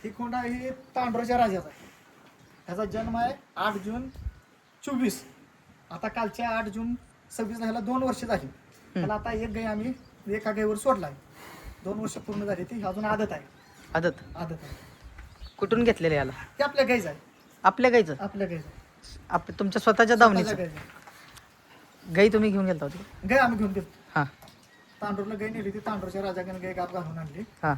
ही खोंड आहे ही तांडोरच्या राजाचा आहे. ह्याचा जन्म आहे 8 जून 24. आता कालच्या 8 जून 26 ह्याला 2 वर्ष झाली. त्याला आता एक गाय आम्ही एका गायीवर सोडलाय. 2 वर्ष पूर्ण झाली ती अजून आदत आहे. आदत आहे. कुठून घेतलेलं याला? ते आपल्या गायीच आहे. आपल्या गाईचं? आपल्या गायीच तुमच्या स्वतःच्या दावणीचं गाई तुम्ही घेऊन गेलता होती? गाय आम्ही घेऊन गेलो. हां. तांडूरला गाय नेली ती तांडूरच्या राजाकडे गाय गाप घालून आणली. हां.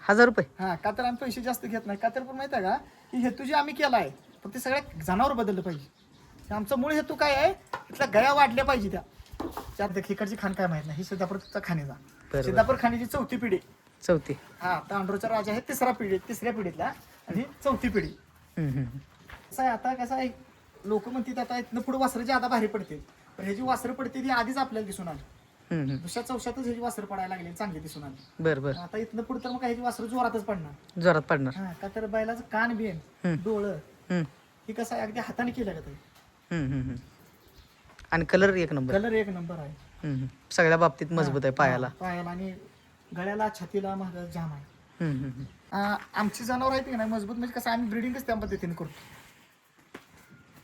1000 रुपये? हा का तर आम्ही पैसे जास्त घेत नाही. का तर पण माहिती आहे का की हेतू जे आम्ही केला आहे पण ते सगळ्या जनावर बदललं पाहिजे. आमचा मूळ हेतू काय आहे इथल्या गया वाढल्या पाहिजे त्यात इकडची खाण काय माहित नाही. ही सिद्धापूरचा खाणीचा सिद्धापूर खाणीची 4थी पिढी. 4थी? हा. तांडूरचा राजा आहे तिसऱ्या पिढीतला आणि 4थी पिढी. कसं आहे आता कसं आहे लोक म्हणतात आता इथनं पुढे वासराची आता भारी पडते पण ह्याची वासरं पडते ती आधीच आपल्याला दिसून आली. दुसऱ्या चौशातच ह्याची वासरं पडायला लागली चांगली दिसून आली. बरं. आता इथनं पुढे तर मग ह्याची वासरं जोरातच पडणार. जोरात पडणार. हा का तर बैलाचं कान बिन डोळं ही कसं आहे अगदी हाताने केलं का आणि कलर एक नंबर. कलर एक नंबर आहे. सगळ्या बाबतीत मजबूत आहे. पायाला आणि गळ्याला छातीला माझा जाम आहे. आमची जनावर आहेत की नाही मजबूत म्हणजे कसं आम्ही ब्रिडिंगच त्या पद्धतीने करतो.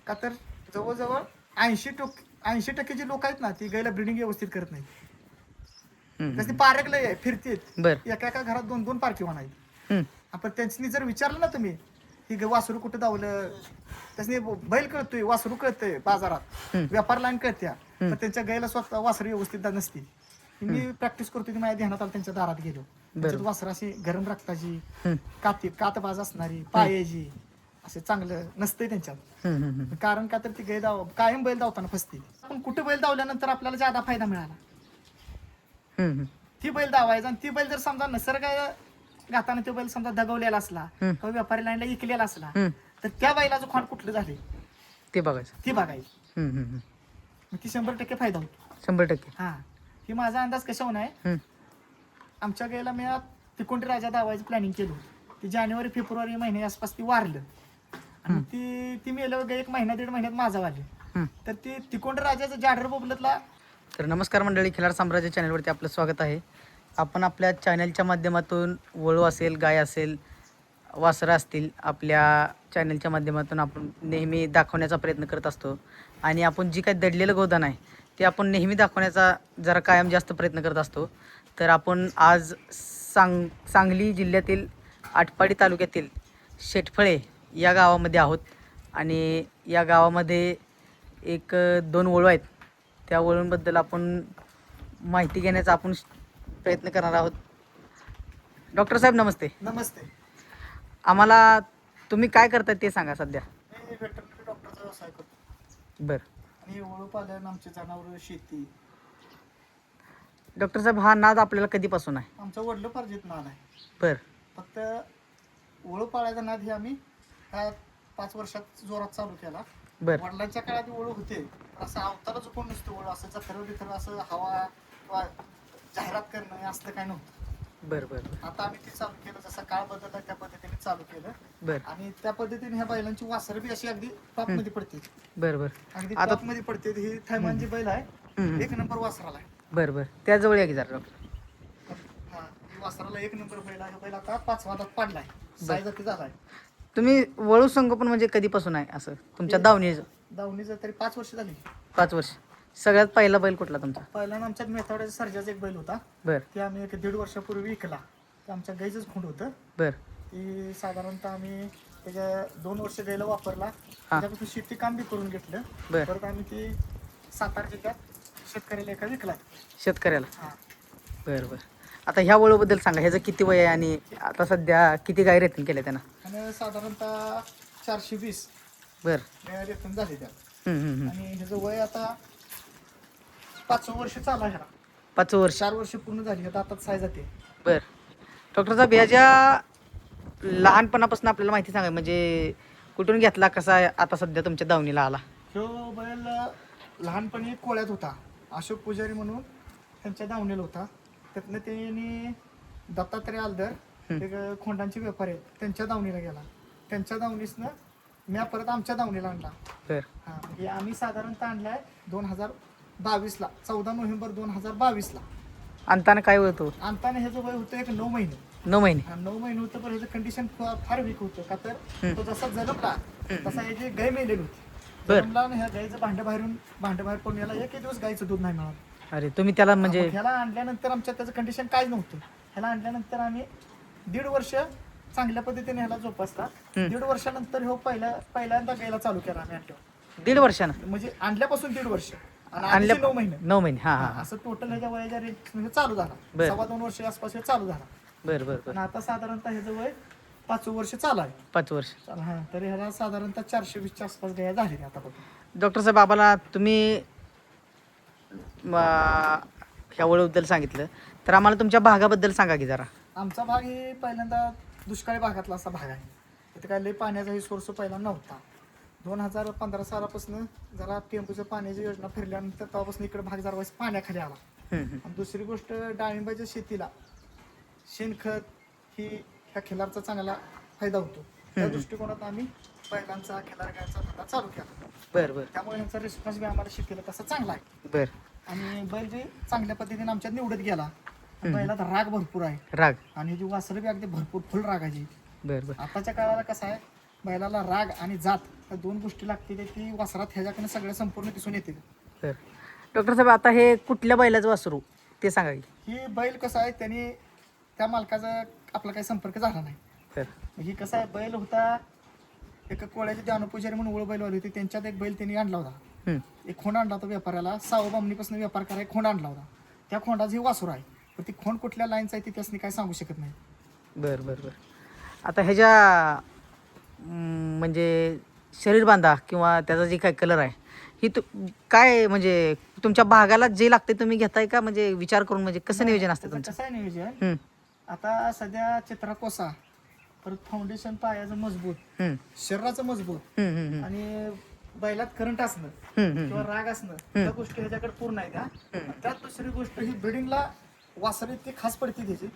का तर जवळजवळ 80% जे लोक आहेत ना ती गायला ब्रिडिंग व्यवस्थित करत नाही. ती पारक लय फिरतेत. एका घरात 2-2 पारखी आहेत. आपण त्यांनी जर विचारलं ना तुम्ही ही वासरू कुठं धावलं त्याने बैल कळतोय वासरू कळतंय बाजारात व्यापार लाईन कळत्या पण त्यांच्या गायला स्वतः वासरू व्यवस्थित नसते. मी प्रॅक्टिस करतो ती माझ्या ध्यानात आलं त्यांच्या दारात गेलो. वासर अशी गरम रक्ताची कातबाज असणारी पायाची असे चांगलं नसतंय त्यांच्यात. कारण का तर ती गाय कायम बैल धावताना फसते. पण कुठे बैल धावल्यानंतर आपल्याला ज्यादा फायदा मिळाला ती बैल धावायचा आणि ती बैल जर समजा निसर्ग घाताना तो बैल समजा दगवलेला असला किंवा व्यापारी लाईनला इकलेला असला तर त्या बैलाचं खोंड कुठलं झाले ते बघायचं. ती बघायची. ती 100% फायदा होतो. 100%. हा ही माझा अंदाज कशा होणार आमच्या गायला मी तिकोंडी राजा दावायचं प्लॅनिंग केलं होतं. ती जानेवारी फेब्रुवारी महिन्या आसपास ती वारलं आणि ती मेलं 1 महिना 1.5 महिन्यात माझा वारली. तर ती तिकोंडी राजाचं जाडर बोबलतला. तर नमस्कार मंडळी, खिलार साम्राज्य चॅनलवरती आपलं स्वागत आहे. आपण आपल्या चॅनलच्या माध्यमातून वळू असेल गाय असेल वासरं असतील आपल्या चॅनलच्या माध्यमातून आपण नेहमी दाखवण्याचा प्रयत्न करत असतो आणि आपण जी काही दडलेलं गोदान आहे ते आपण नेहमी दाखवण्याचा जरा कायम जास्त प्रयत्न करत असतो. तर आपण आज सांगली जिल्ह्यातील आटपाडी तालुक्यातील शेटफळे या गावामध्ये आहोत आणि या गावामध्ये 1-2 वळू आहेत. त्या वळूंबद्दल आपण माहिती घेण्याचा आपण प्रयत्न करणार आहोत. डॉक्टर साहेब नमस्ते. नमस्ते. आम्हाला तुम्ही काय करताय ते सांगा. सध्या मी वेटरनरी डॉक्टरचा व्यवसाय करतो. बरं. आणि वळू पालन आमचे जनावर शेती. डॉक्टर साहेब हा नाद आपल्याला कधीपासून आहे? आमचा वडिलोपार्जित नाद आहे. बरं. फक्त वळू पाळायचा नाद हे आम्ही 5 वर्षात जोरात चालू केला. वडिलांच्या काळात वळू होते असं अवतारच कोण नसतं. वळू असं जत्रा असं हवा किंवा जाहिरात करणं असलं काय नव्हतं. बरं. आता आम्ही ते चालू केलं जसा काळ बदलला त्या पद्धतीने चालू केलं. बरं. आणि त्या पद्धतीने ह्या बैलांची वासरं बी अशी अगदी टॉप मध्ये पडते. बरं. अगदी टॉप मध्ये पडते. ही थैमान जी बैल आहे 1 नंबर वासराला आहे. बरं. त्याजवळ या की जरा डॉक्टर. हा वासराला 1 नंबर बैल आहे. बैल आता 5वां दात पडलाय. साईजाती झालाय. तुम्ही वळू संगोपन म्हणजे कधीपासून आहे असं तुमच्या दावणीचं तरी 5 वर्ष झाली. 5 वर्ष. सगळ्यात पहिला बैल कुठला तुमचा? पहिला आमच्यात मेथावड्याचा सर्जाचा एक बैल होता. बरं. ते आम्ही 1-1.5 वर्षापूर्वी विकला. ते आमच्या गाईचंच खोंड होतं. बरं. ती साधारणतः आम्ही त्याच्या 2 वर्ष गाईला वापरला. त्याच्यापासून शेती काम बी करून घेतलं. परत आम्ही ती सातारा जिल्ह्यात शेतकऱ्याला एका विकला. शेतकऱ्याला? हां. बरं. आता ह्या वळूबद्दल सांगा. ह्याचं किती वय आहे आणि आता सध्या किती गाय रेतन केल्या त्यानं? आणि साधारणतः 420 बरं रेतन झाले त्यात. आणि ह्याचं वय आता 5वं वर्ष चालू आहे. 5 वर्ष. 4 वर्ष पूर्ण झाली. आता साय जाते. बरं. डॉक्टर साहेब ह्याच्या लहानपणापासून आपल्याला माहिती सांगा म्हणजे कुठून घेतला कसा आता सध्या तुमच्या दावणीला आला? तो बैल लहानपणी कोळ्यात होता. अशोक पुजारी म्हणून त्यांच्या दावणीला होता. त्यातनं त्यांनी दत्तात्रय आलदर एक खोंडांचे व्यापारी आहेत त्यांच्या दावणीला गेला. त्यांच्या दावणीसनं मी परत आमच्या दावणीला आणला. हां हे आम्ही साधारणतः आणलाय 2022 ला 14 नोव्हेंबर 2022 ला. आणताना काय होतो? आणताना ह्याचं वय होतं 9 महिने. 9 महिने. 9 महिने होतं, पण ह्याचं कंडिशन फार वीक होतं. का तर तो जसा जन्मला तसा ह्याची गाय मेलेली होती. बर. जन्मला आणि ह्या गायचं भांडं बाहेर पडून याला एक दिवस गायचं दूध नाही मिळालं. अरे तुम्ही त्याला म्हणजे मग ह्याला आणल्यानंतर आमच्या त्याचं कंडिशन काहीच नव्हतं. ह्याला आणल्यानंतर आम्ही 1.5 वर्ष चांगल्या पद्धतीने ह्याला जोपासला. 1.5 वर्षानंतर ह्यो पहिल्यांदा गायला चालू केला आम्ही आणल्यावर. 1.5 वर्षानं म्हणजे आणल्यापासून 1.5 वर्ष आणि आणल्या 9 महिने 9 महिने. हा हा. असं टोटल ह्याच्या वयाच्या रेट म्हणजे चालू झाला. बर. 2.25 वर्ष आसपास हे चालू झाला. बर बर बर. पण आता साधारणतः ह्याचं वय 5 वर्ष चालू आहे. 5 वर्ष. हा, तरी ह्याला साधारणतः 420च्या आसपास गाया झालेल्या आता बघा. डॉक्टर साहेब आम्हाला तुम्ही ह्या वळूबद्दल सांगितलं, तर आम्हाला तुमच्या भागाबद्दल सांगा की जरा. आमचा भाग हे पहिल्यांदा दुष्काळी भागातला असा भाग आहे. इथं काय लय पाण्याचाही सोर्स पहिला नव्हता. 2015 सालापासून जरा टेम्पोच्या पाण्याची योजना फिरल्यानंतर तेव्हापासून इकडे भाग जरा पाण्याखाली आला. आणि दुसरी गोष्ट डाळिंबाच्या शेतीला शेणखत ही ह्या खिलारचा चांगला फायदा होतो. त्या दृष्टिकोनात आम्ही बैलांचा खिलार गायचा धंदा चालू केला. बर बर त्यामुळे ह्यांचा रिस्पॉन्स बी आम्हाला शेतीला तसा चांगला आहे. बर. आणि बैल जे चांगल्या पद्धतीने आमच्यात निवडत गेला. बैलात राग भरपूर आहे राग. आणि जी वासरं बी अगदी भरपूर फुल रागाची. बर बर आताच्या काळाला कसं आहे, बैलाला राग आणि जात या 2 गोष्टी लागतील. ती वासरात ह्याच्याकडे सगळ्या संपूर्ण दिसून येतील. बर. डॉक्टर साहेब आता हे कुठल्या बैलाचं वासरू ते सांगा की. ही बैल कसं आहे, त्यांनी त्या मालकाचा आपला काही संपर्क झाला नाही. बर. ही कसं आहे, बैल होता एका कोळ्याचे जानपुजारी म्हणून ओळ बैलवाले होते, त्यांच्यात एक बैल त्यांनी आणला होता. एक खोंड आणला होता व्यापाऱ्याला. सावबामणीपासून व्यापार करायला खोंड आणला होता. त्या खोंडाचं ही वासरू आहे. पण ती खोंड कुठल्या लाईनचं आहे ती त्यासनी काय सांगू शकत नाही. बर बर बर. आता ह्याच्या म्हणजे शरीर बांधा किंवा त्याचा जे काय कलर आहे ही काय म्हणजे तुमच्या भागाला जे लागते तुम्ही घेताय का, म्हणजे विचार करून, म्हणजे कसं नियोजन असतं तुमचं? कसं आहे नियोजन, आता सध्या चित्रा कोसा, परत फाउंडेशन पायाचं मजबूत, शरीराचं मजबूत आणि बैलात करंट असणं किंवा राग असणं, त्या गोष्टी ह्याच्याकडे पूर्ण आहेत. त्यात दुसरी गोष्ट ही ब्रिडिंगला वासर इतकी खास पडते त्याची.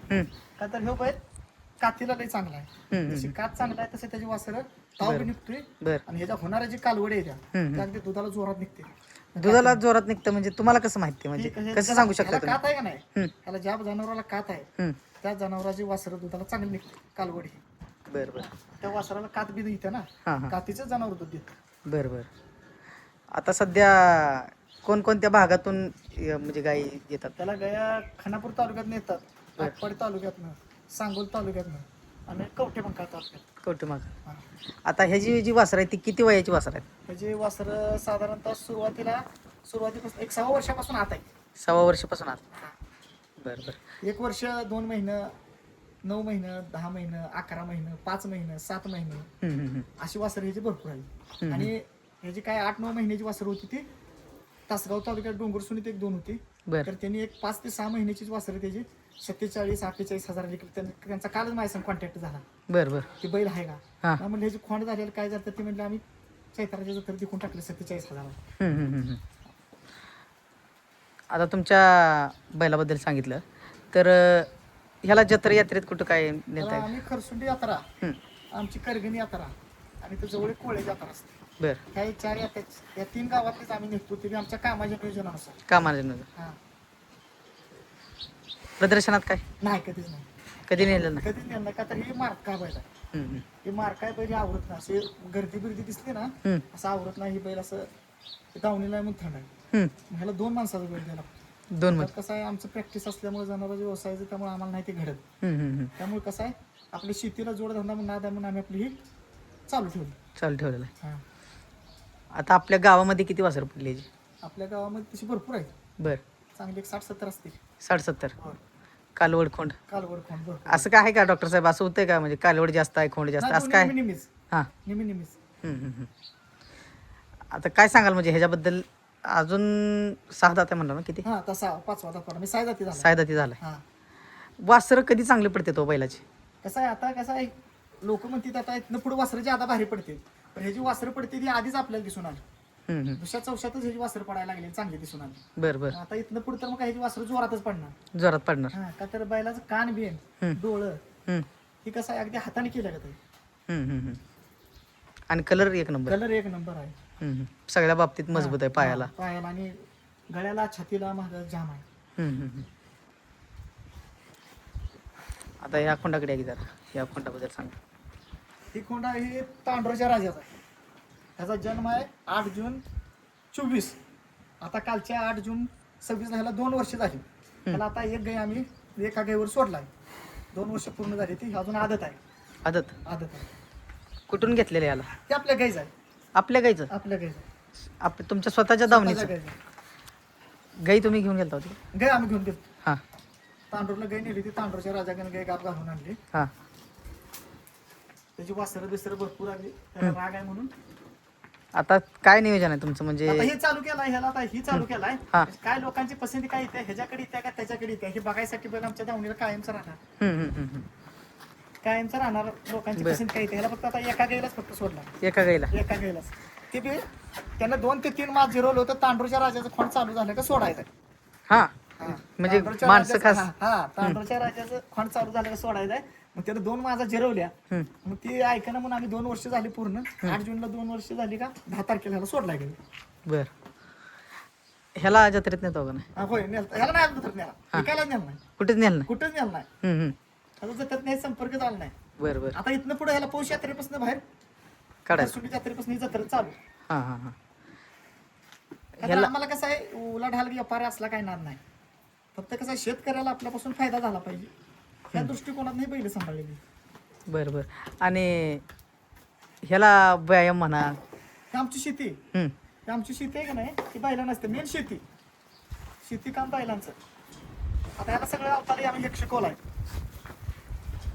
का तर हे बैल कातीला लय चांगला आहे. जशी कात चांगला आहे तसे त्याची वासर ताव बी निघतोय. बर. आणि ह्याच्या होणाऱ्या जी कालवडे आहे त्या अगदी दुधाला जोरात निघते. दुधाला जोरात निघतं म्हणजे तुम्हाला कसं माहिती, म्हणजे कसं सांगू शकता ह्याला कात तुम्ही? आहे का नाही, त्याला ज्या जनावराला कात आहे त्या जनावराची वासर दुधाला चांगली निघते कालवडी. बर बर. त्या वासराला कात बी देते ना, हां हां. कातीचं जनावर दूध देतं. बर बर. आता सध्या कोणकोणत्या भागातून म्हणजे गायी येतात? त्याला गया खानापूर तालुक्यात येतात, आटपाडी तालुक्यातनं, सांगोल तालुक्यातनं आणि कवठेमंकाळ तालुक्यात. कवठेमहांकाळ. आता ह्याची जी वासर आहे ती किती वयाची वासर आहेत? त्याची वासर साधारणतः सुरुवातीपासून 6 वर्षापासून आत आहे. 6 वर्षापासून आत. बर बर. 1 वर्ष, 2 महिने, 9 महिने, 10 महिने, 11 महिने, 5 महिने, 7 महिने अशी वासर ह्याची भरपूर आहे. आणि ह्याची काय 8-9 महिन्याची वासर होती ती तासगाव तालुक्यात डोंगरसुनीत 1-2 होती. बर. तर त्यांनी एक 5 ते 6 महिन्याचीच वासर त्याची 47-48 हजार त्यांचा कालच माझ्या संग कॉन्टॅक्ट झाला. बर बर. ती बैल आहे हा. का म्हणलं ह्याची खोंड झालेलं काय झालं, ती म्हणलं आम्ही चैत्राच्या जत्रेत विकून टाकले 47,000. आता तुमच्या बैलाबद्दल सांगितलं, तर ह्याला जत्रा यात्रेत कुठं काय नेताय? आम्ही खरसुंडी यात्रा, आमची करगणी यात्रा आणि तो जवळ कोळे यात्रा असते. बर. ह्या 4 यात्रा, या 3 गावातलीच आम्ही निघतो. ते बी आमच्या कामाच्या नियोजनानुसार. कामाला हा, प्रदर्शनात काय नाही कधीच नाही, कधी नेलं ना? कधीच नेलं नाही. का तर हे मार्का बैल आहे. हे मार्का बैल हे आवरत नाही. असे गर्दी बिर्दी दिसली ना असं आवरत नाही. ही बैल असं दावणीला आहे म्हणून थंड आहे. ह्याला 2 माणसाचा बैल द्यायला लागतो. 2 त्यात कसं आहे, आमचं प्रॅक्टिस असल्यामुळे जनावरांचा व्यवसायाचं, त्यामुळे आम्हाला नाही ते घडत. त्यामुळे कसं आहे, आपल्या शेतीला जोडधंदा म्हणून नाद आहे म्हणून आम्ही आपली ही चालू ठेवली. चालू ठेवलेलं आहे. हा, आता आपल्या गावामध्ये किती वासर पडली याची? आपल्या गावामध्ये तशी भरपूर आहेत. बर. चांगली एक 60-70 असतील. 60-70. कालवड खोंड कालवड खोंड भरपूर. असं काय आहे का डॉक्टर साहेब? असं होतंय का, म्हणजे कालवड जास्त आहे खोंड जास्त, असं काय? नेहमीच हां. नेहमीच. आता काय सांगाल म्हणजे ह्याच्याबद्दल? अजून 6 दाते म्हणलं ना, किती? हा, तसा 5वा दाखवा मी 6 जाती झाला. 6 दाती झालाय. हा, वासर कधी चांगले पडते तो बैलाची? कसं आहे, आता कसं आहे, लोक म्हणतात आता इथनं पुढे वासरं ज्यादा भारी पडते. पण ह्याची वासरं पडते ती आधीच आपल्याला दिसून आली. दुसऱ्या चौशातच ह्याची वासरं पडायला लागली, चांगली दिसून आली. बर बर. आता इथनं पुढे तर मग ह्याची वासरं जोरातच पडणार. जोरात पडणार. हा, का तर बैलाचं कान बिन डोळं ही कसं आहे, अगदी हाताने केलं का ते. आणि कलर एक नंबर. कलर एक नंबर आहे. सगळ्या बाबतीत मजबूत आहे पायाला. पायाला आणि गळ्याला छातीला महाराज जाम आहे. आता ह्या खोंडाकडे आहे की जरा, या खोंडाबद्दल सांगा. ही खोंडा ही तांडोरच्या राजाचा आहे. त्याचा जन्म आहे 8 जून 24. आता कालच्या 8 जून 26 ह्याला 2 वर्ष झाली. त्याला आता एक गाय आम्ही एका गायीवर सोडलाय. 2 वर्ष पूर्ण झाली, ती अजून आदत आहे. आदत आहे कुठून घेतलेलं याला? ते आपल्या गायीच आहे. आपल्या गाईचं? आपल्या गायीच तुमच्या स्वतःच्या दावणीचं गाई तुम्ही घेऊन गेलता होती? गाय आम्ही घेऊन गेलो. हां तांडूरला गाय नेली, ती तांडूरच्या राजाकडे गाय गाप घालून आणली. हां. त्याची वासरं बिसरं भरपूर आली, त्याला राग आहे म्हणून. आता काय नियोजन आहे तुमचं म्हणजे? आता हे चालू केलाय, ह्याला आता ही चालू केलाय. हा. काय लोकांची पसंती काय येते, ह्याच्याकडे येते का त्याच्याकडे येते, हे बघायसाठी पण आमच्या दावणीला कायमचं राहणार. कायमचं राहणार. लोकांची बरं. पसंती काय येते, ह्याला फक्त आता एका गायलाच फक्त सोडला. एका गाईला? एका गायलाच. ते बी त्यानं 2 ते 3 मास जिरवलं होतं. तांडूरच्या राजाचं खोंड चालू झालं का सोडायचं. हां हा. म्हणजे तांडूरच्या माणसं राजाचं- खास. हा तांडूरच्या राजाचं खोंड चालू झालं का सोडायचं. मग त्यानं 2 माझा जिरवल्या. मग ती ऐकणं म्हणून आम्ही 2 वर्ष झाली पूर्ण. 8 जूनला 2 वर्ष झाली का 10 तारखेला ह्याला सोडला गेलं. बर. ह्याला जत्रेत नेतो का नाही? होय नेलं. ह्याला नाही अजून नेला, विकायला नेलं नाही, कुठेच नेलं नाही? कुठंच नेलं नाही. आता जत्रेत नाही, संपर्क झाला नाही. बरं बरं. आता इथनं पुढे ह्याला पौष यात्रेपासून बाहेर काढायचं. सुट्टी यात्रेपासून ही जत्रा चालू. हां हां हां. आता आम्हाला कसं आहे, उलाढाल व्यापार असला काय नाद नाही. फक्त कसं आहे, शेतकऱ्याला आपल्यापासून फायदा झाला पाहिजे या दृष्टिकोनात नाही बैल सांभाळलेली. बरं बरं. आणि ह्याला व्यायाम म्हणा. ही आमची शेती आहे. ही आमची शेती आहे का नाही, ती बैला नसते. मेन शेती काम बैलांचं. आता ह्याला सगळं अवताला आम्ही एक शिकवलाय.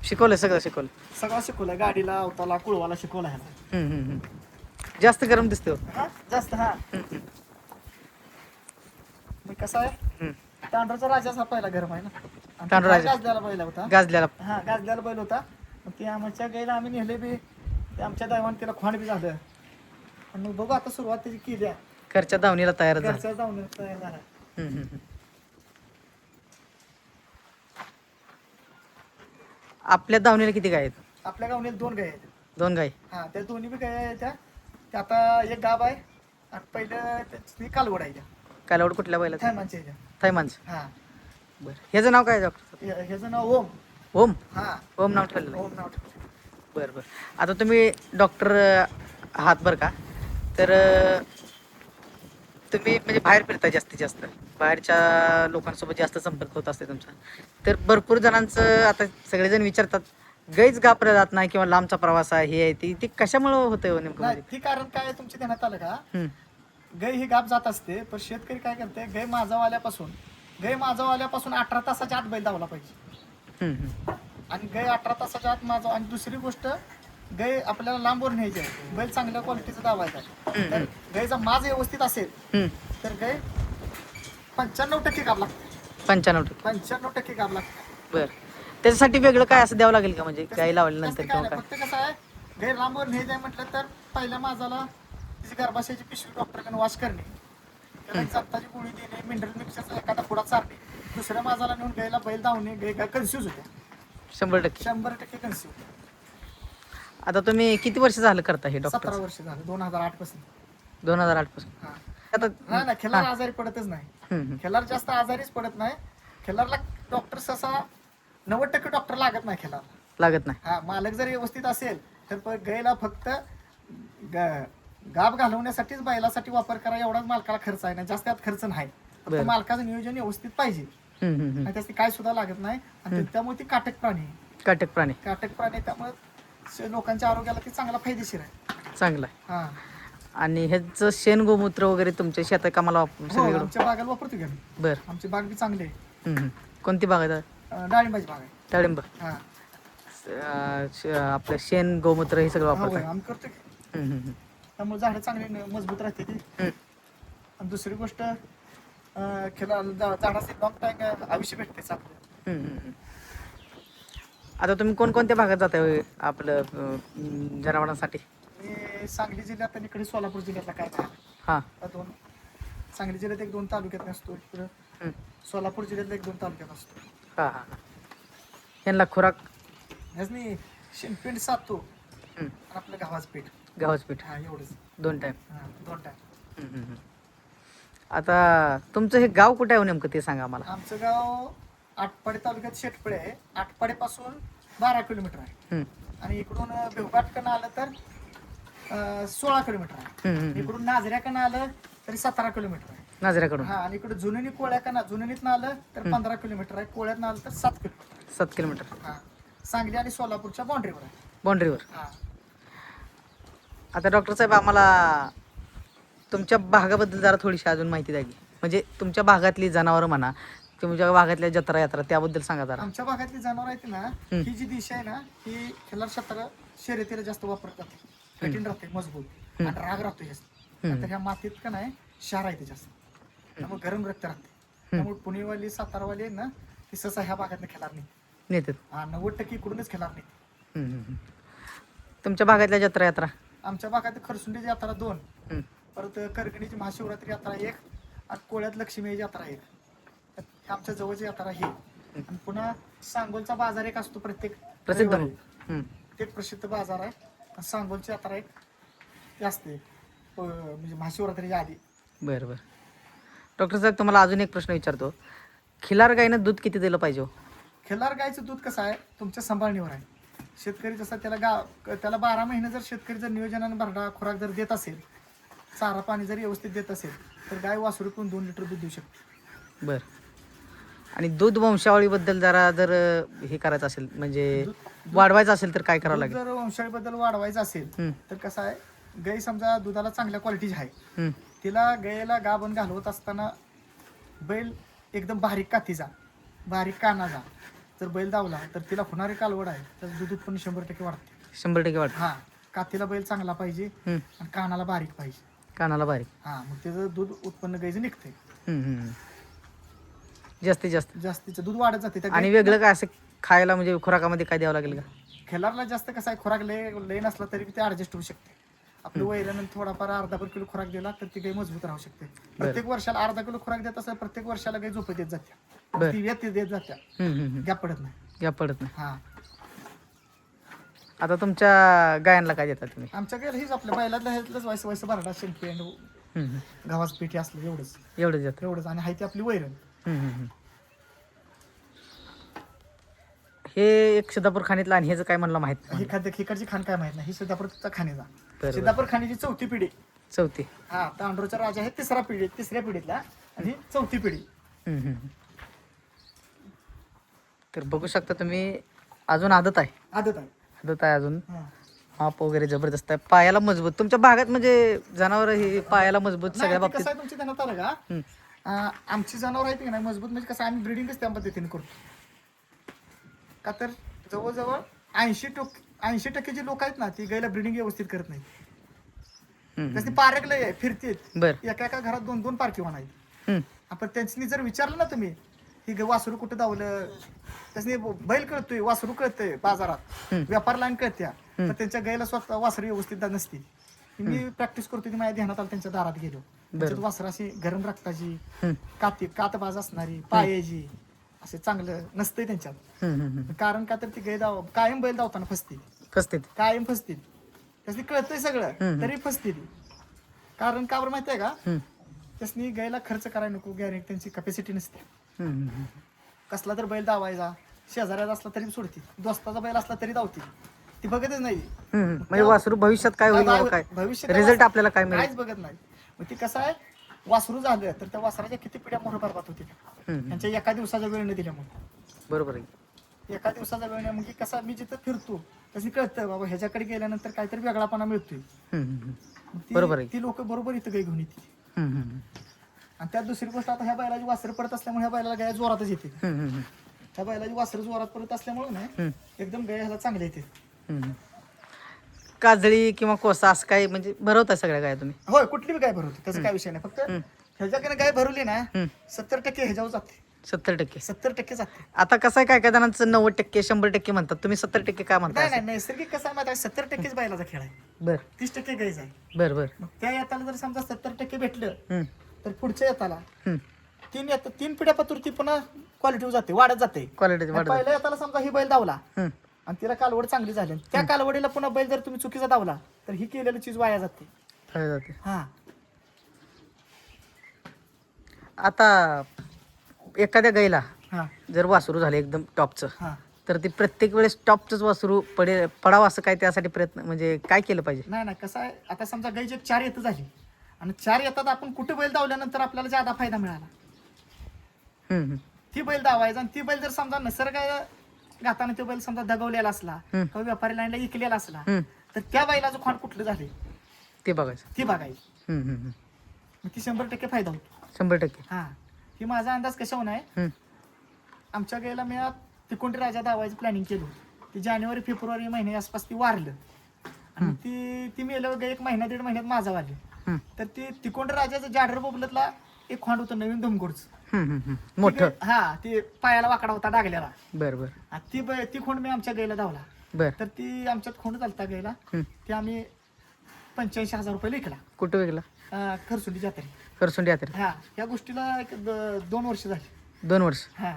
शिकवलं सगळं शिकवलं? सगळं शिकवलंय. गाडीला, अवताला, कुळवाला शिकवला ह्याला. जास्त गरम दिसते हो. जास्त. हा मग कसं आहे, तांडूरचा राजाच हा पहिला गरम आहे ना. तांडूर राजा गाजल्याला बैल होता. गाजल्याला? हा गाजल्याला बैल होता. मग ते आमच्या गाईला आम्ही नेले बी, ते आमच्या दैवाने त्याला खोंड बी झालं. आणि मग बघू आता सुरुवात त्याची केली आहे. घरच्या दावणीला तयार झालं. घरच्या जाऊन तयार झाला. आपल्या दावणीला किती गाय आहेत? आपल्या गावने 2 गाय आहेत. 2 गाय? हा त्या दोन्ही बी गाय आहेत. त्या आता एक गाब आहे आणि पहिलं त्याची कालवड आहे. त्या कालवड कुठल्या बैला? थैमानच्या ह्याच्या. थैमानच. हा बरं. ह्याचं नाव काय डॉक्टर? ह्याचं नाव ओम. ओम? हा ओम नाव ठेवलेलं आहे. ओम नाव ठेवलं. बरं बरं. आता तुम्ही डॉक्टर आहात बरं का, तर तुम्ही म्हणजे बाहेर फिरता जास्तीत जास्त, बाहेरच्या लोकांसोबत जास्त संपर्क होत असते तुमचा, तर भरपूर जणांचं आता सगळेजण विचारतात गाईच गापऱ्या जात नाही किंवा लांबचा प्रवास आहे, हे आहे ते कशामुळे होतंय हो नेमकं? नाही ती कारण काय तुमच्या ध्यानात आलं का, गाय ही गाप जात असते, पण शेतकरी काय करते, गाय माझावाल्यापासून 18 तासाच्या आत बैल धावला पाहिजे. आणि गाय 18 तासाच्या आत माझा. आणि दुसरी गोष्ट, गाय आपल्याला लांबवर न्यायची आहे, बैल चांगल्या क्वालिटीचा धावायचा आहे. तर गायचा माज व्यवस्थित असेल तर गाय 95% गाब लागते. 95% गाब लागते. बरं. त्याच्यासाठी वेगळं काय असं द्यावं लागेल का, म्हणजे गाय लावल्यानंतर काय किंवा नाही, काय? फक्त कसं आहे, गाय लांबवर न्यायचं आहे म्हटलं तर पहिल्या माझाला तिची गर्भाशयाची पिशवी डॉक्टरकडे वॉश करणे, त्याला एक जंताची गोळी देणे, मिनरल मिक्सरचा एखादा पुडा चारणे, दुसऱ्या माझाला नेऊन गायला बैल धावणे. गाय कन्फ्यूज होत्या. 100%? 100% कन्फ्यूज. आता तुम्ही किती वर्ष झालं करता हे डॉक्टर? 17 वर्ष झालं, 2008 पासून. 2008 पासून? हा. आता नाही खिल्लार आजारी पडतच नाही. खिल्लार जास्त आजारीच पडत नाही. खिल्लारला डॉक्टर ससा 90% डॉक्टर लागत नाही खिल्लारला. लागत नाही? हा, मालक जर व्यवस्थित असेल तर गायला फक्त गाब घालवण्यासाठीच बैलासाठी वापर करा, एवढाच मालकाला खर्च आहे ना, जास्त त्यात खर्च नाही. फक्त मालकाचं नियोजन व्यवस्थित पाहिजे. आणि त्याची काय सुद्धा लागत नाही. आणि त्यामुळे ती काटक प्राणी आहे. काटक प्राणी त्यामुळे लोकांच्या आरोग्याला ती चांगला फायदेशीर आहे. चांगला आहे. हा. आणि ह्याचं शेण गोमूत्र वगैरे तुमच्या शेतात कामाला सगळीकडे? आमच्या बागाला वापरतो की आम्ही. बरं. आमची बाग बी चांगली आहे. कोणती बाग आहे? डाळिंबाची बाग आहे. डाळिंब. हा. आपलं शेण गोमूत्र हे सगळं होय, वापरतात? आम्ही करतो की. त्यामुळे झाडं चांगली मजबूत राहते ती. आणि दुसरी गोष्ट, झाडाचे लॉंग टाइम आयुष्य भेटतेच आपल्याला. आता तुम्ही कोणकोणत्या भागात जाताय आपलं जनावरांसाठी? मी सांगली जिल्ह्यात आणि इकडे सोलापूर जिल्ह्यातला काय काय. हां. दोन सांगली जिल्ह्यात 1-2 तालुक्यात असतो, इकडं सोलापूर जिल्ह्यातला 1-2 तालुक्यात असतो. हां हां. यांना खुराक? ह्याच शेणपीठ सातो आणि आपलं गव्हाचं पीठ. गव्हाचं पीठ? हा, एवढंच. 2 टाइम? 2 टाइम. आता तुमचं हे गाव कुठे आहे नेमकं ते सांगा आम्हाला. आमचं गाव आटपाडी तालुक्यात शेटपळे आहे. आटपाडीपासून 12 किलोमीटर आहे आणि इकडून बेवघाटकडनं आलं तर 16 किलोमीटर आहे. इकडून नाझऱ्याकडनं आलं तरी 17 किलोमीटर आहे. नाझऱ्याकडून हा आणि इकडे जुननी कोळ्याकडनं जुननीतनं आलं तर 15 किलोमीटर आहे. कोळ्यातनं आलं तर 7 किलोमीटर 7 किलोमीटर हा. सांगली आणि सोलापूरच्या बाउंड्रीवर आहे. बाउंड्रीवर. हा. आता डॉक्टर साहेब आम्हाला तुमच्या भागाबद्दल जरा थोडीशी अजून माहिती द्या की. म्हणजे तुमच्या भागातली जनावरं म्हणा, तुमच्या भागातल्या जत्रा यात्रा त्याबद्दल सांगा जरा. आमच्या भागातली जनावर आहेत ना, ही जी दिशा आहे ना, ही खिल्लार क्षेत्र शर्यतीला जास्त वापरतात. कठीण राहते, मजबूत आणि राग राहतो जास्त. तर ह्या मातीत का नाही क्षार आहे ते जास्त, त्यामुळे गरम रक्त राहते. त्यामुळे पुणेवाली सातारावाली आहे ना, ती सहसा ह्या भागात खेळणार नाही. नेतात. हा 90% इकडूनच खेळणार नाही. तुमच्या भागातल्या जत्रा यात्रा. आमच्या भागात खरसुंडीची यात्रा 2, परत करगणीची महाशिवरात्री यात्रा 1 आणि कोळ्यात लक्ष्मी यात्रा 1. आमच्या जवळची यात्रा ही. आणि पुन्हा सांगोलचा बाजार एक असतो प्रत्येक प्रसिद्ध. रविवारी. ते एक प्रसिद्ध बाजार आहे. आणि सांगोलची यात्रा एक ती असते म्हणजे महाशिवरात्रीच्या आधी. बरं बरं. डॉक्टर साहेब तुम्हाला अजून एक प्रश्न विचारतो. खिलार गायनं दूध किती दिलं पाहिजे? खिल्लार गायचं दूध कसं आहे तुमच्या सांभाळणीवर आहे. शेतकरी जसा त्याला 12 महिने जर शेतकरी जर नियोजनाने भरडा खुराक जर देत असेल, चारा पाणी जर व्यवस्थित देत असेल, तर गाय वासरू पिऊन 2 लिटर दूध देऊ शकते. बरं. आणि दूध वंशावळीबद्दल जरा जर हे करायचं असेल म्हणजे वाढवायचं असेल तर काय करावं दूध लागेल? जर वंशाळीबद्दल वाढवायचं असेल तर कसं आहे, गाय समजा दुधाला चांगल्या क्वालिटीची आहे, तिला गायला गाभण घालवत असताना बैल एकदम बारीक कातीचा, बारीक कानाचा जर बैल दावला तर तिला होणारी कालवड आहे तर दूध उत्पन्न 100% वाढते. 100% वाढ. हा, कातीला बैल चांगला पाहिजे आणि कानाला बारीक पाहिजे. कानाला बारीक. हा, मग त्याचं दूध उत्पन्न गायचं निघते. जास्तीत जास्त जास्तीचं दूध वाढत जाते. त्या आणि वेगळं काय असं खायला म्हणजे खुराकामध्ये काय द्यावं लागेल का? खिल्लारला जास्त कसं आहे, खुराक लय नसला तरी ते ऍडजस्ट होऊ शकते. आपलं वैरानंतर थोडाफार अर्धा किलो खुराक दिला तर ती गाय मजबूत राहू शकते. प्रत्येक वर्षाला अर्धा किलो खुराक देत असं प्रत्येक वर्षाला गाय झोपत देत जात्या, ती व्यत देत जात्या, गॅप पडत नाही. या पडत नाही. हा, आता तुमच्या गायांना काय देता तुम्ही? आमच्या गायला हेच आपल्या बैलातल्या ह्यातलंच व्हायचं भरडा शेणपेंड गव्हाचं पिठी असलं एवढंच एवढंच देतात. एवढंच आणि हाय ती आपली वैरण. हे एक सिद्धापूर खाणीतलं आणि ह्याचं काय म्हणलं माहित नाही. ही खाद्य खिकडची खाण काय माहित नाही. ही सिद्धापूरचा खाणीचा, बरोबर. सिद्धापूर खाणीची 4थी पिढी. चौथी. हा, तांडूरचा राजा आहे तिसऱ्या पिढीतला आणि 4थी पिढी. तर बघू शकता तुम्ही अजून आदत आहे. आदत आहे. आदत आहे अजून. हा. माप वगैरे जबरदस्त आहे. पायाला मजबूत. तुमच्या भागात म्हणजे जनावर ही पायाला मजबूत नाही, सगळ्या ते बाबतीत. कसं आहे तुमच्या ध्यानात आलं का, आमची जनावर आहेत की नाही मजबूत म्हणजे कसं आम्ही ब्रिडिंगच त्या पद्धतीने करतो. का तर जवळजवळ 80% जी लोक आहेत ना ती गायला ब्रिडिंग व्यवस्थित करत नाही. कसं पारक लय फिरतेत, बर. एका घरात 2-2 पारखीवान आहेत. आपण त्यांनी जर विचारलं ना तुम्ही ही वासरू कुठं धावलं, त्यासनी बैल कळतोय, वासरू कळतंय बाजारात, व्यापार लाईन कळत्या, पण त्यांच्या गायला स्वतः वासरू व्यवस्थित नसते. मी प्रॅक्टिस करतो ती माझ्या ध्यानात आलं, त्यांच्या दारात गेलो, त्याच्यात वासरू अशी गरम रक्ताची, कातबाज असणारी, पायाची, असे चांगलं नसतंय त्यांच्यात. कारण का तर ती गाय कायम बैल धावताना फसते, कायम फसते. त्यासनी कळतंय सगळं तरी फसते ती. कारण का बरं माहिती आहे का, त्यासनी गायला खर्च करायला नको, गॅरेंटी त्यांची कॅपॅसिटी नसते. कसला तर बैल धावायचा, शेजाऱ्याचा असला तरी सोडते, दोस्ताचा बैल असला तरी धावते, ती बघतच नाही. म्हणजे वासरू भविष्यात काय होईल, काय भविष्यात रिझल्ट आपल्याला काय मिळेल काहीच बघत नाही. मग ती कसं आहे, वासरू झालं तर त्या वासराच्या किती पिढ्या मोठं बरबाद होती त्यांच्या एका दिवसाचा वेळ न दिल्यामुळे. बरोबर आहे. एका दिवसाचा वेळ नाही म्हणजे कसं, मी जिथं फिरतो तशी कळतं बाबा ह्याच्याकडे गेल्यानंतर काहीतरी वेगळापणा मिळतोय. बरोबर आहे. ती लोक बरोबर इथं गाय घेऊन येते. आणि त्यात दुसरी गोष्ट, आता ह्या बैलाची वासरं पडत असल्यामुळे ह्या बैलाला गाय जोरातच येते. ह्या बैलाची वासरं जोरात पडत असल्यामुळे ना एकदम गाय ह्याला चांगले येते. काजळी किंवा कोसा असं काय म्हणजे भरवता सगळ्या गाय तुम्ही? होय, कुठली बी गाय भरवते, त्याचा काय विषय नाही. फक्त ह्याच्याकडे गाय भरवली ना 70% ह्याच्यावर जाते. 70%? 70% जाते. आता कसं आहे, काय काय जणांचं 90%, 100% म्हणतात, तुम्ही 70% काय म्हणता? नाही, नैसर्गिक कसं आहे माहिती आहे, 70%च बैलाचा खेळ आहे. बर. 30% गायचा आहे. बर बर. मग त्या येताला जर समजा 70% भेटलं तर पुढच्या येताला 3 पिढ्या पतुरती पुन्हा क्वालिटी जाते, वाढत जाते. क्वालिटी वाढ. पहिल्या येताला समजा ही बैल धावला आणि तिला कालवड चांगली झाली, त्या कालवडीला पुन्हा बैल जर तुम्ही चुकीचा धावला तर ही केलेली चीज वाया जाते. हा, आता एखाद्या गाईला हा जर वासरू झाले एकदम टॉपचं, हा तर ते प्रत्येक वेळेस टॉपचंच वासरू पडावं असं काय त्यासाठी प्रयत्न म्हणजे काय केलं पाहिजे? नाही कसं आहे, आता समजा गाईचे 4 येतं झाली आणि 4 येतात, आपण कुठे बैल धावल्यानंतर आपल्याला ज्यादा फायदा मिळाला हम्म, हम्म, ती बैल धावायचा. आणि ती बैल जर समजा निसर्ग घाताने तो बैल समजा दगवलेला असला हम्म. किंवा व्यापारी लाईनला इकलेला असला, हम्म, तर त्या बैलाचं खोंड कुठलं झाले ते बघायचं. ती बघायची. हम्म, हम्म, हम्म. मग ती 100% फायदा होतो. 100%. हा ही माझा अंदाज कशा होणार आहे. हम्म, आमच्या गाईला मी तिकोंडी राजा धावायचं प्लॅनिंग केलं होतं. ती जानेवारी फेब्रुवारी महिन्या आसपास ती वारलं आणि ती मेल्यावर गाई 1 महिना 1.5 महिन्यात माझा वारली. हम्म, तर ती तिकोंडी राजाचं जाडर बोबलतला एक खोंड होतं नवीन धुमगोडचं. हम्म, हम्म, हम्म. मोठं. हा ती पायाला वाकडा होता डागल्याला. बरं बरं आणि ती खोंड मी आमच्या गाईला धावला. बरं. तर ती आमच्यात खोंड चालता गाईला. हम्म. ती आम्ही 85,000 रुपये विकला कुठं वेगळा? खरसुंडी जात्रे. करसुंडी यात्रे. हा या गोष्टीला 2 वर्ष झाली. 2 वर्ष. हा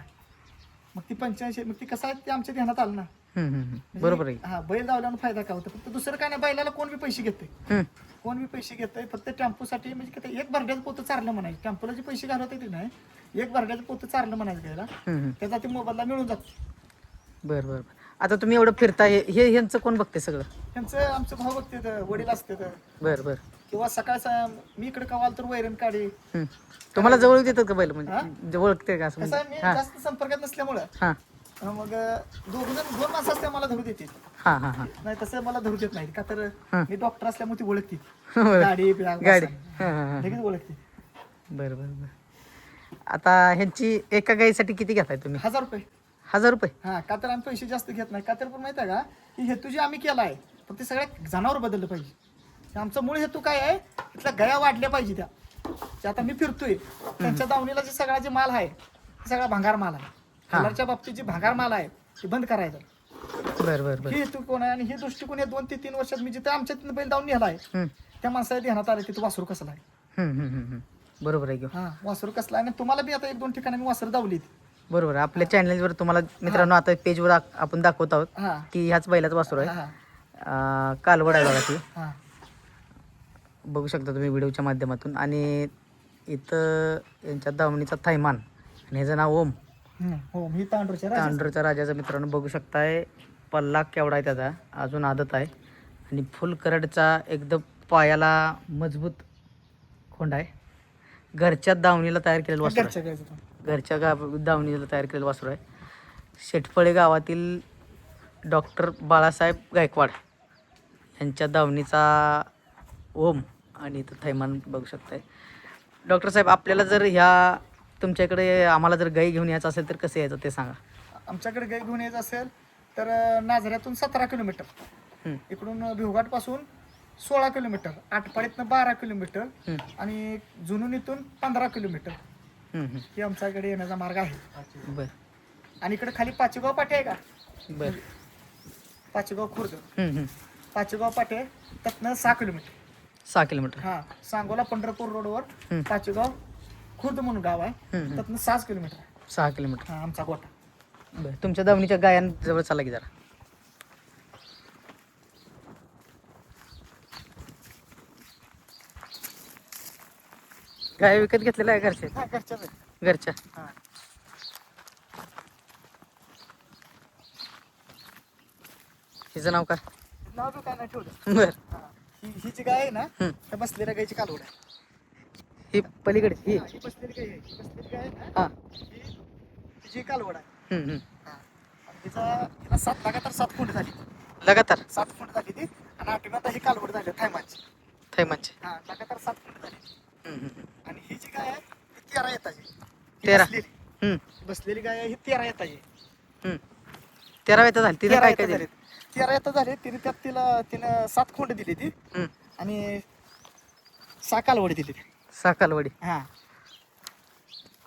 मग ती 85, मग ती कसं आहे ते आमच्या ध्यानात आलं ना. हम्म, हम्म, हम्म. म्हणजे बरोबर आहे. हा बैल धावल्यानं फायदा काय होतो, फक्त दुसरं काय नाही. बैलाला कोण बी पैसे घेते, हम्म, कोण बी पैसे घेतंय. फक्त टेम्पोसाठी म्हणजे किती एक भरड्याचं पोतं चारलं म्हणायचं. टेम्पोला जे पैसे घालवते ते नाही, एक भरड्याचं पोतं चारलं म्हणायचं गायला, हम्म, हम्म. त्याचा ते मोबदला मिळून जातो. बरं बरं बरं. आता तुम्ही एवढं फिरताय, ह्यांचं कोण बघते सगळं? त्यांचं आमचं भाऊ बघते, वडील असते बरं बरं. किंवा सकाळचा मी इकडे कवाल तर वैरण काढे. हम्म. तुम्हाला जवळ देतात का बैल हा? म्हणजे ओळखते का असं कसं आहे, मी म्हणजे? हां जास्त संपर्कात नसल्यामुळं हां मग 2 माणसं असते मला धरू देते. हां हां हां. नाही तसं मला धरू देत नाही, का तर हां. मी डॉक्टर असल्यामुळे ती ओळखते. बरं. गाडी गाडी. हां हां हां. लगेच ओळखते. बरं बरं बरं. आता ह्यांची एका गाईसाठी किती घेताय तुम्ही? 1000 रुपये. 1000 रुपये? हा का तर आम्ही पैसे जास्त घेत नाही. का तर पण माहिती आहे का, की हेतू जे आम्ही केला आहे पण ते सगळ्या जनावर बदललं पाहिजे. ते आमचा मूळ हेतू काय आहे, तिथल्या गया वाढल्या पाहिजे त्या. जे आता मी फिरतोय त्यांच्या दावणीला जे सगळा जे माल आहे ते सगळा भांगार माल आहे. कलरच्या बाबतीत जे भांगार माल आहे ते बंद करायचं. बरं बरं बरं. ही हेतू कोण आहे आणि हे दृष्टिकोन या 2 ते 3 वर्षात मी जिथे आमच्या बैल दावून नेला आहे हम्म, त्या माणसाला ध्यानात आलं तिथं वासरू कसला आहे. हम्म, हम्म, हम्म. बरोबर आहे की. हा वासरू कसला आहे. आणि तुम्हाला बी आता 1-2 ठिकाणी मी वासरू दावली. बरोबर आहे. आपल्या चॅनलवर तुम्हाला मित्रांनो आता पेजवर आपण दाखवत आहोत हा की ह्याच बैलाचा वासरू आहे. हा कालवड आहे बघा ती. हा बघू शकता तुम्ही व्हिडिओच्या माध्यमातून. आणि इथं यांच्या दावणीचा थैमान आणि ह्याचं नाव ओम. हो मी तांडूरच्या राजाचं. तांडूरच्या राजाचा मित्रांनो बघू शकताय. पल्ला केवढा आहे त्याचा, अजून आदत आहे आणि फुल करडचा एकदम पायाला मजबूत खोंड आहे. घरच्या दावणीला तयार केलेलं वासरू आहे. घरच्या गायचं तो. घरच्या दावणीला तयार केलेलं वासरू आहे. शेटफळे गावातील डॉक्टर बाळासाहेब गायकवाड यांच्या दावणीचा ओम आणि इथं थैमान बघू शकताय. डॉक्टर साहेब, आपल्याला जर ह्या तुमच्याकडे आम्हाला जर गाई घेऊन यायचं असेल तर कसं यायचं ते सांगा. आमच्याकडे गाय घेऊन यायचं असेल तर नाझऱ्यातून 17 किलोमीटर, हम्म, इकडून भिवघाट पासून 16 किलोमीटर, आटपाडीतनं 12 किलोमीटर हम्म, आणि जुनूनीतून 15 किलोमीटर हम्म, हम्म. ही आमच्याकडे येण्याचा मार्ग आहे. बरं आणि इकडे खाली पाचेगाव पाटे आहे का, बरं. पाचेगाव खुर्द, हम्म, हम्म. पाचेगाव पाटे त्यातनं 6 किलोमीटर. 6 किलोमीटर. हा सांगोला पंढरपूर रोडवर हम्म. पाचेगाव खुर्द म्हणून गाव आहे, हम्म. त्यातनं 6 किलोमीटर आहे. 6 किलोमीटर. हा आमचा गोठा. बरं. तुमच्या दावणीच्या गायांजवळ चाला की जरा. गाय विकत घेतलेल्या आहे घरच्या? हा घरच्याच आहे. घरच्या. हा हिचं नाव काय? नाव बी काय नाही ठेवलं. बरं. हा. ही जी गाय आहे ना, हम्म. त्या बसलेल्या गायची कालवड आहे. ही पलीकडे ही. हा, ही बसलेली गाय आहे. ही बसलेली गाय आहे ना, हां. ही तिची कालवड आहे. हम्म, हम्म. हा. आणि हिला 7 लगातार 7 खोंड झाली. लगातार 7 खोंड झाली ती आणि 8व्या आता ही कालवड झाली थैमानची. थैमानचे. हा लगातार 7 खोंड झाली. हम्म, हम्म. आणि ही जी गाय आहे ती 13 येताची. ही 13. बसलेली हम्म, बसलेली गाय आहे ही 13 येताची. हम्म. 13 वेळा झाली तिने 13 काय येता काय झाली. 13 येता झाली. तिनं 7 खोंड दिली ती दिली? आणि 6 कालवड दिली ती. साकालवाडी. हा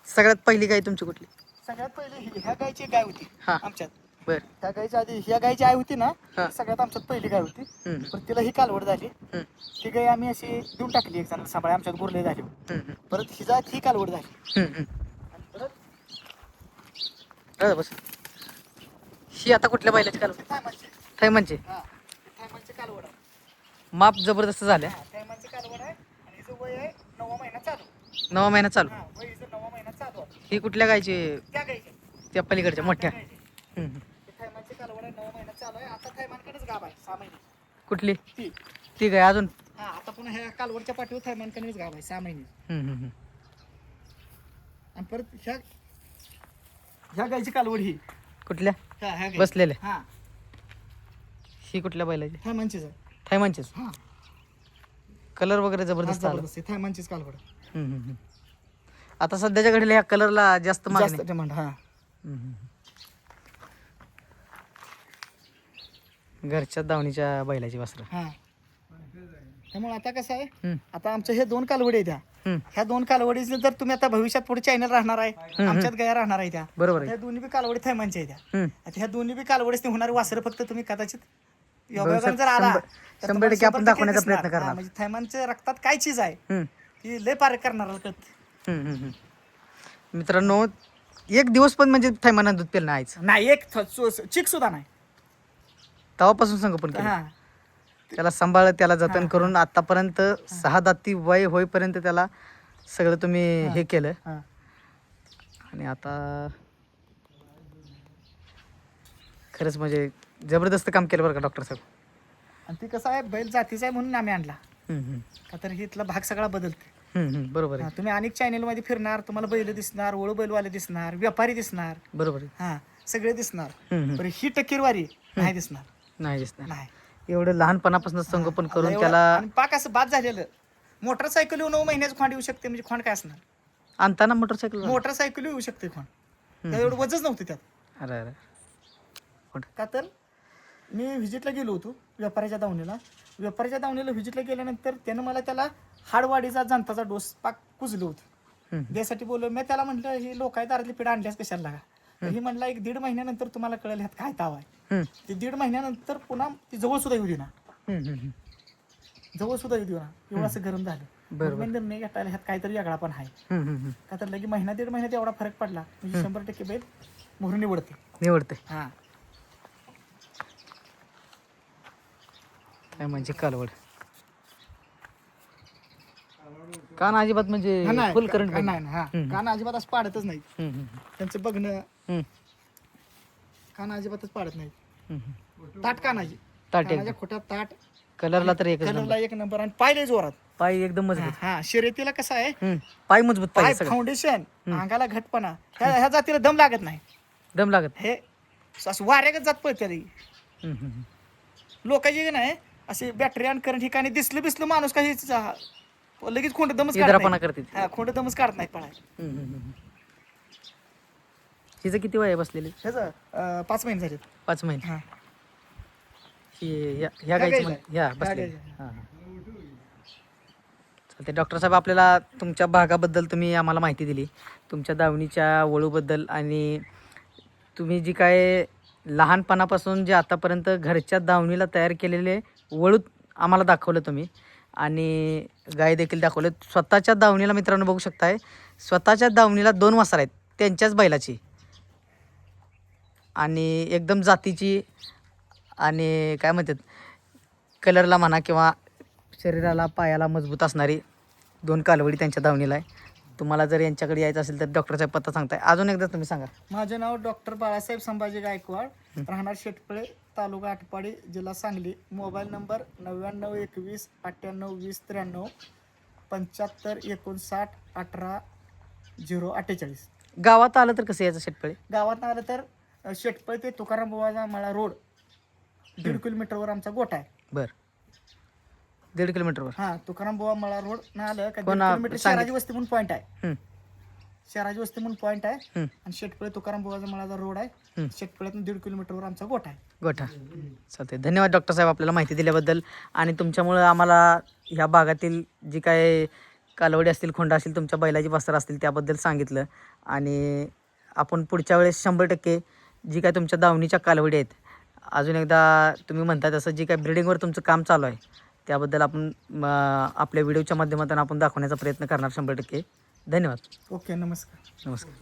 सगळ्यात पहिली गाय तुमची कुठली? सगळ्यात पहिले ह्या गायची गाय होती हा. आमच्यात. बर. त्या गायच्या आधी ह्या गायची आई होती ना, हा. ती सगळ्यात आमच्यात पहिली गाय होती. हम्म, पण तिला ही कालवड झाली. हम्म, ती गाय आम्ही अशी देऊन टाकली एक जणांना सांभाळ, आमच्यात गुरले झाली. हम्म, हम्म, परत ही कालवड झाली. हम्म, हम्म. आणि परत राजा बस. ही आता कुठल्या बैलाची कालवड? थैमानची. थैमानची. हा थैमानची कालवड आहे. माप जबरदस्त झाल्या. हा थैमानची कालवड आहे आणि हिचं वय आहे 9वा महिना चालू. 9 महिना चालू. हा वय हिचं 9वा महिना चालू आहे. ही कुठल्या गायची? त्या गायची त्या पलीकडच्या मोठ्या थैमानची कालवड 9 महिन्यात चालू आहे. आता थैमानकडेच गाभ आहे 6 महिने. कुठली ती ती काय अजून हा आता पुन्हा ह्या कालवडच्या पाठीवर थैमानकडेच गाभ आहे 6 महिने. आणि परत ह्या गायची कालवड ही कुठल्या ह्या गायची. बसलेल्या हा ही कुठल्या बैलाची थैमानचीच आहे. थैमानचीच हा कलर वगैरे जबरदस्त आला जबरदस्त थैमानचीच कालवड. आता सध्याच्या घडीला ह्या कलरला जास्त मागणी जास्त डिमांड. हा घरच्या दावणीच्या बैलाची वस्त्र हा त्यामुळे आता कसं आहे आता आमच्या हे 2 कालवडी आहेत त्या. ह्या 2 कालवडीचे जर तुम्ही आता भविष्यात पुढे चॅनल राहणार आहे आमच्यात गाया राहणार आहे त्या. बरोबर आहे ह्या दोन्ही बी कालवडी थैमानच्या आहेत त्या. आता ह्या दोन्ही बी कालवडीच होणारे वासरं फक्त तुम्ही कदाचित योगायोगाने जर आला तर 100% तुम्हाला आपण दाखवण्याचा दिसणार. प्रयत्न करणार. हा, म्हणजे थैमानच्या रक्तात काय चीज आहे ती लय पार करणार कळत. मित्रांनो एक दिवस पण म्हणजे थैमानात दूध पेल नाहीच नाही एक चिक सुद्धा नाही. तेव्हापासून संगोपन केलं हा त्याला सांभाळ त्याला जतन करून आतापर्यंत 6 दाती वय होईपर्यंत त्याला सगळं तुम्ही हे केलं हा आणि आता खरंच म्हणजे जबरदस्त काम केलं बरं का डॉक्टर साहेब. आणि ती कसं आहे बैल जातीचा आहे म्हणून आम्ही आणला. का तर इथला भाग सगळा बदलते. बरोबर हा, आहे तुम्ही अनेक चॅनल मध्ये फिरणार तुम्हाला बैल दिसणार वळू बैलवाले दिसणार व्यापारी दिसणार. बरोबर आहे हा सगळे दिसणार. पण ही टक्केवारी नाही दिसणार. नाही दिसणार नाही एवढं लहानपणापासून संगोपन आता करून एवढं- त्याला आणि पाक असं बाद झालेलं मोटरसायकल 9 महिन्याचं खोंड येऊ शकते म्हणजे खोंड काय असणार. आणताना मोटरसायकल मोटरसायकल येऊ शकते खोंड. त्यात एवढं वजच नव्हतं त्यात. अरे अरे का तर मी व्हिजिटला गेलो होतो व्यापाऱ्याच्या दावणीला व्हिजिटला गेल्यानंतर त्यानं मला त्याला हाडवाडीचा जंताचा डोस पाक कुजलं होतं. त्यासाठी बोललो मी त्याला म्हटलं ही लोकाय दारातली पिढा आणल्यास कशाला लागा. तर ही म्हणला 1-1.5 महिन्यानंतर तुम्हाला कळेल ह्यात काय ताव आहे. ते 1.5 महिन्यानंतर पुन्हा ती जवळ सुद्धा येऊ देना एवढं असं गरम झालं. मग मी निर्णय घेतला ह्यात काहीतरी वेगळा पण आहे. का तर लगे 1-1.5 महिन्यात एवढा फरक पडला म्हणजे 100% बैल मोहर निवडते. हा काय म्हणजे कालवड कान अजिबात म्हणजे फुल करंट नाही हा कान अजिबात असं पाडतच नाही. त्यांचं बघणं कान अजिबातच पाडत नाही. ताट कानाची कानाच्या खोट्यात ताट कलरला तर एकच कलरला 1 नंबर आणि पाय लय जोरात. पाय एकदम मजबूत हा शर्यतीला कसं आहे पाय मजबूत पाय पाहिजे सगळं फाउंडेशन अंगाला घटपणा ह्या जातीला दम लागत नाही. दम लागत हे असं वाऱ्यागत जात पळते. लोकांची नाही असे बॅटरी आणि करंट ठिकाणी दिसलं माणूस काही लगेच खोंड दमच इद्रापणा करते ती. हा खोंड दमच काढत नाही पळाय. हिचं किती वय आहे बसलेली ह्याचं 5 महिने झाले. 5 महिने हा ह्या गाईचं ह्या बसलेली चालते. डॉक्टर साहेब आपल्याला तुमच्या भागाबद्दल तुम्ही आम्हाला माहिती दिली तुमच्या दावणीच्या वळूबद्दल आणि तुम्ही जी काय लहानपणापासून जे आतापर्यंत घरच्या दावणीला तयार केलेले वळू आम्हाला दाखवलं तुम्ही आणि गाय देखील दाखवले. स्वतःच्या दावणीला मित्रांनो बघू शकताय स्वतःच्या दावणीला 2 वासरं आहेत त्यांच्याच बैलाची आणि एकदम जातीची आणि काय म्हणतात कलरला म्हणा किंवा शरीराला पायाला मजबूत असणारी 2 कालवडी त्यांच्या दावणीला आहे. तुम्हाला जर यांच्याकडे यायचं असेल तर डॉक्टर साहेब पत्ता सांगताय अजून एकदा तुम्ही सांगा. माझे नाव डॉक्टर बाळासाहेब संभाजी गायकवाड राहणार शेटपळे तालुका आटपाडी जिल्हा सांगली. Mobile number 9921 9820 93 75 59 18 048. गावात आलं तर कसं यायचं शेटपळे गावात आलं तर शेटपळे ते तुकाराम बुवाचा मळा रोड 1.5 किलोमीटरवर आमचा गोठा आहे. बरं 1.5 किलोमीटरवर हा तुकाराम बुवा मळा रोड ना आलं का 1.5 कोणा- किलोमीटर शहराची वस्ती म्हणून पॉईंट आहे. शहराची वस्ती म्हणून पॉईंट आहे आणि शेटपळे तुकाराम बुवाचा मळाचा रोड आहे. शेटपळ्यातून 1.5 किलोमीटरवर आमचा गोठा आहे. गोठा चालते. धन्यवाद डॉक्टर साहेब आपल्याला माहिती दिल्याबद्दल आणि तुमच्यामुळं आम्हाला ह्या भागातील जी काय कालवडी असतील खोंडा असतील तुमच्या बैलाची वस्त्र असतील त्याबद्दल सांगितलं आणि आपण पुढच्या वेळेस 100% जी काय तुमच्या दावणीच्या कालवडी आहेत अजून एकदा तुम्ही म्हणता तसं जी काय ब्रिडिंगवर तुमचं काम चालू आहे त्याबद्दल आपण आपल्या व्हिडिओच्या माध्यमातून आपण दाखवण्याचा प्रयत्न करणार 100%. धन्यवाद. ओके नमस्कार. नमस्कार.